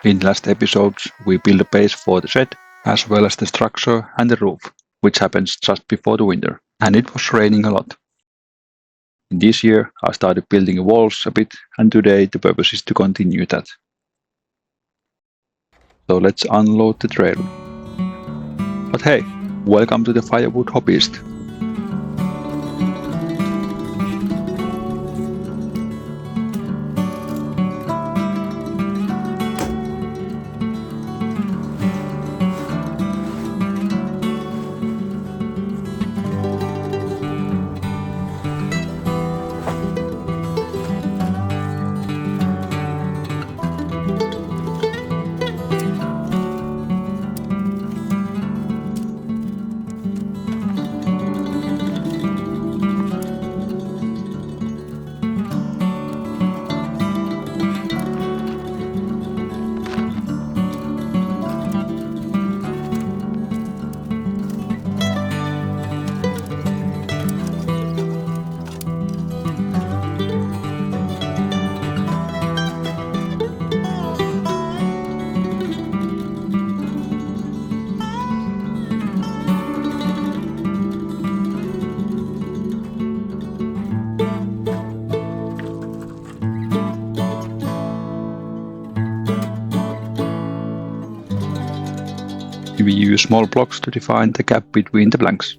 In last episodes, we built a base for the shed, as well as the structure and the roof, which happens just before the winter, and it was raining a lot. In this year, I started building walls a bit, and today the purpose is to continue that. So let's unload the trailer. But hey, welcome to the Firewood Hobbyist. We use small blocks to define the gap between the planks.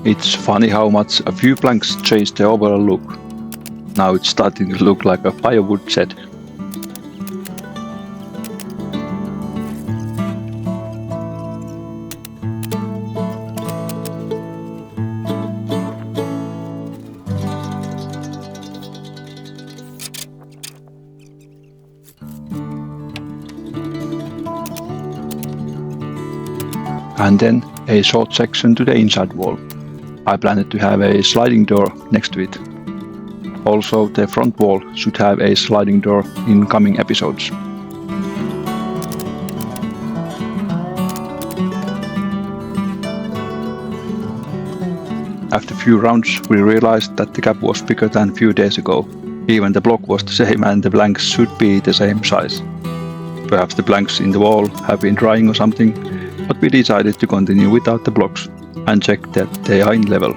It's funny how much a few planks change the overall look. Now it's starting to look like a firewood shed. And then a short section to the inside wall. I planned to have a sliding door next to it. Also, the front wall should have a sliding door in coming episodes. After a few rounds, we realized that the gap was bigger than a few days ago. Even the block was the same and the planks should be the same size. Perhaps the planks in the wall have been drying or something, but we decided to continue without the blocks and check that they are in level.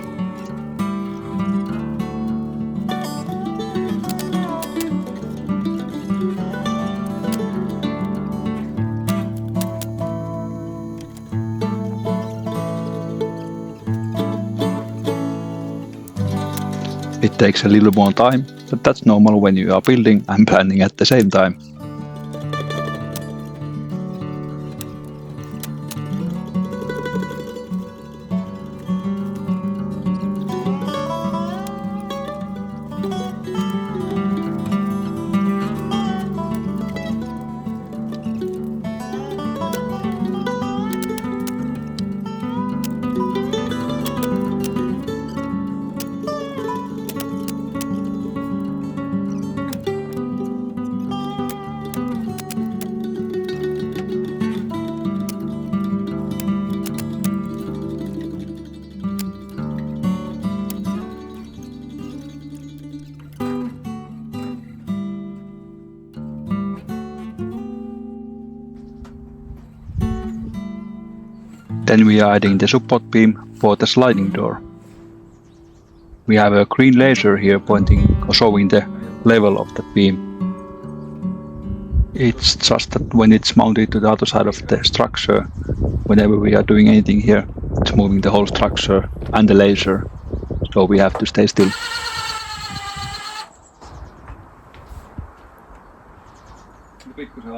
It takes a little more time, but that's normal when you are building and planning at the same time. Then we are adding the support beam for the sliding door. We have a green laser here pointing or showing the level of the beam. It's just that when it's mounted to the other side of the structure, whenever we are doing anything here, it's moving the whole structure and the laser, so we have to stay still.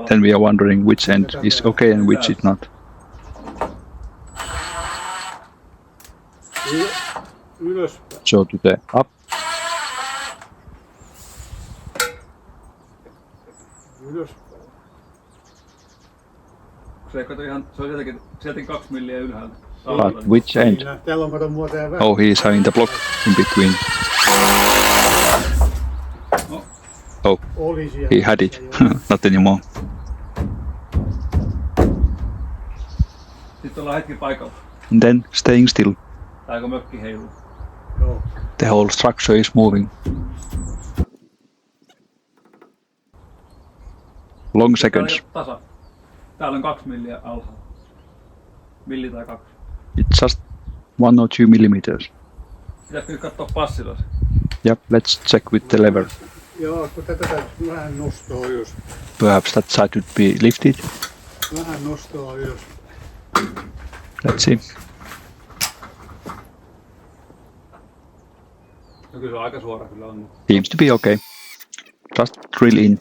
Then we are wondering which end is okay and which is not. Ylöspäin. So to the up. Ylöspäin. Se on sieltäkin 2 milliä ylhäältä. But which end? Siinä, täällä on kato muotoja vähän. Oh, he is having the block in between. Oh, Oli siellä. he had it. Not anymore. Sitten ollaan hetki paikalla. And then staying still. Tai kun mökki heiluu. Joo. The whole structure is moving. Long seconds. Tasa. Täällä on 2 milliä alhaalla. Milli tai 2. It's just 1 or 2 millimeters. Pitäisikö nyt katsoa passilla se? Yep, let's check with the lever. Joo, kun tätä täytyy vähän nostaa ylös. Perhaps that side would be lifted. Vähän nostaa ylös. Let's see. No kyllä se on aika suora kyllä on. Seems to be okay. Just drill in.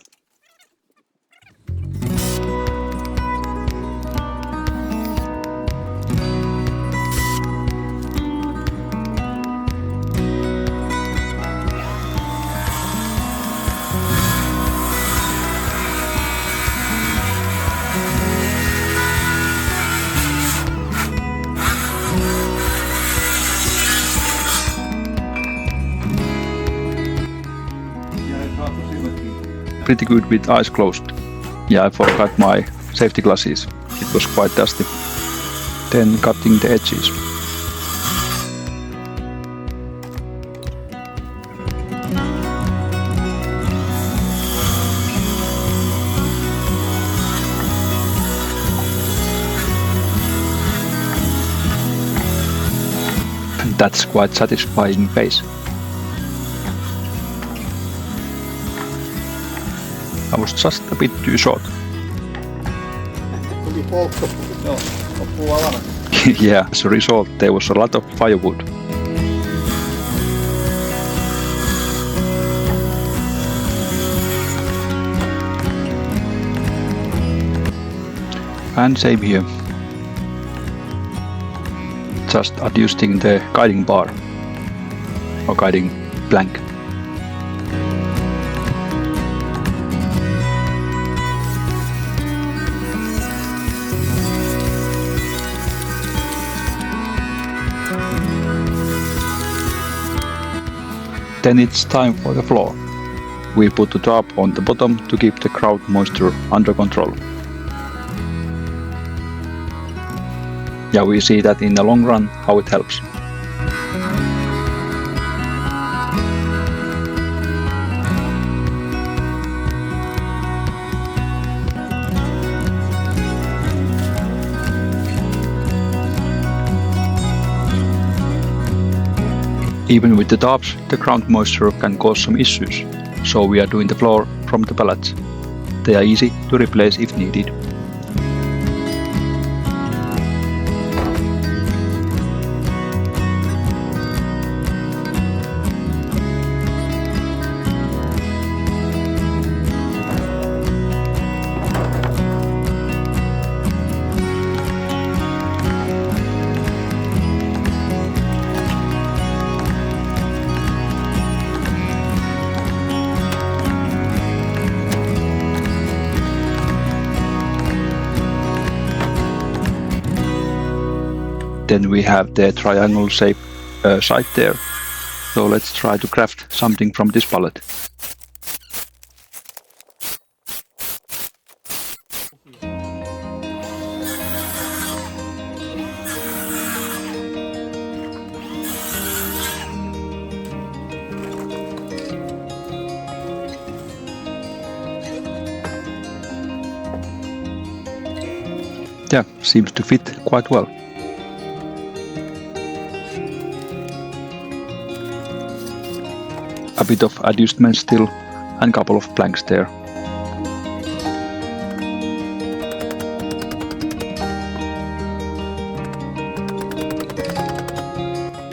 Pretty good with eyes closed. Yeah, I forgot my safety glasses. It was quite dusty. Then cutting the edges. And that's quite satisfying pace. I was just a bit too short. Tuli poltto. Joo, loppuu alana. Yeah, as a result, there was a lot of firewood. And same here. Just adjusting the guiding bar or guiding plank. Then it's time for the floor. We put the tarp on the bottom to keep the ground moisture under control. Yeah, we see that in the long run how it helps. Even with the tarps, the ground moisture can cause some issues, so we are doing the floor from the pallets. They are easy to replace if needed. Then we have the triangle shape side there. So let's try to craft something from this pallet. Yeah, seems to fit quite well. A bit of adjustment still and couple of planks there.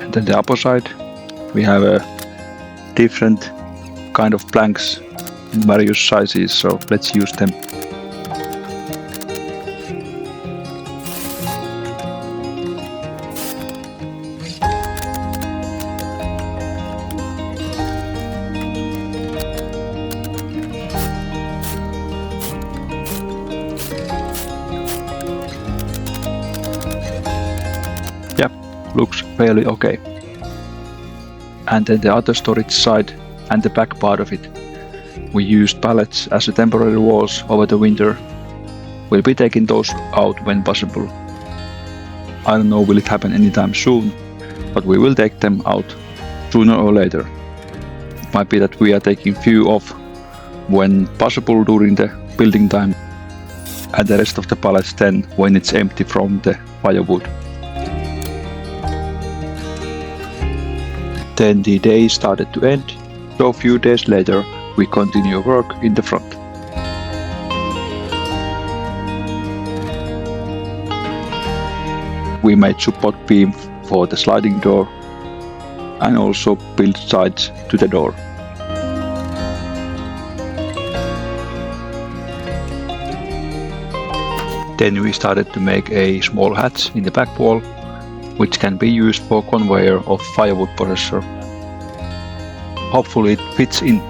And then the upper side, we have a different kind of planks in various sizes, so let's use them. fairly okay. And then the other storage side and the back part of it, we used pallets as a temporary walls over the winter. We'll be taking those out when possible. I don't know will it happen anytime soon, but we will take them out sooner or later. It might be that we are taking few off when possible during the building time, and the rest of the pallets then when it's empty from the firewood. Then the day started to end, so a few days later we continue work in the front. We made support beam for the sliding door and also built sides to the door. Then we started to make a small hatch in the back wall, which can be used for conveyor of firewood processor. Hopefully it fits in.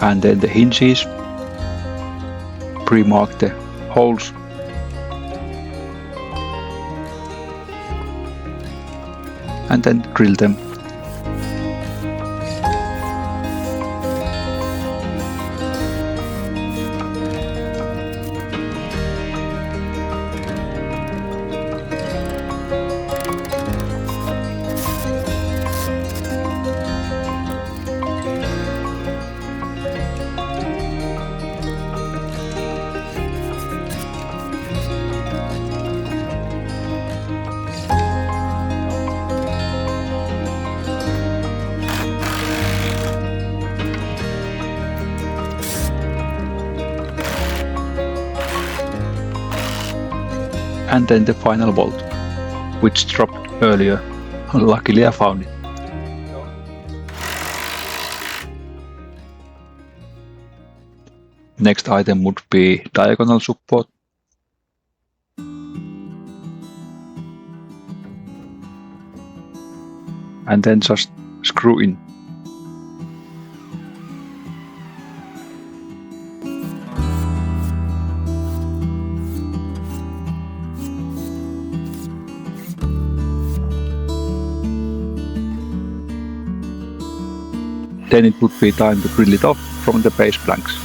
And then the hinges, pre-mark the holes, and then drill them. And then the final bolt, which dropped earlier. Luckily I found it. Next item would be diagonal support. And then just screw in. Then it would be time to drill it off from the base planks.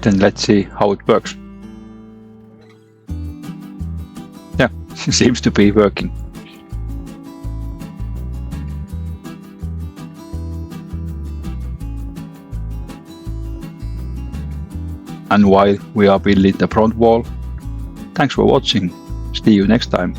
Then let's see how it works. Yeah, seems to be working. And while we are building the front wall, thanks for watching. See you next time.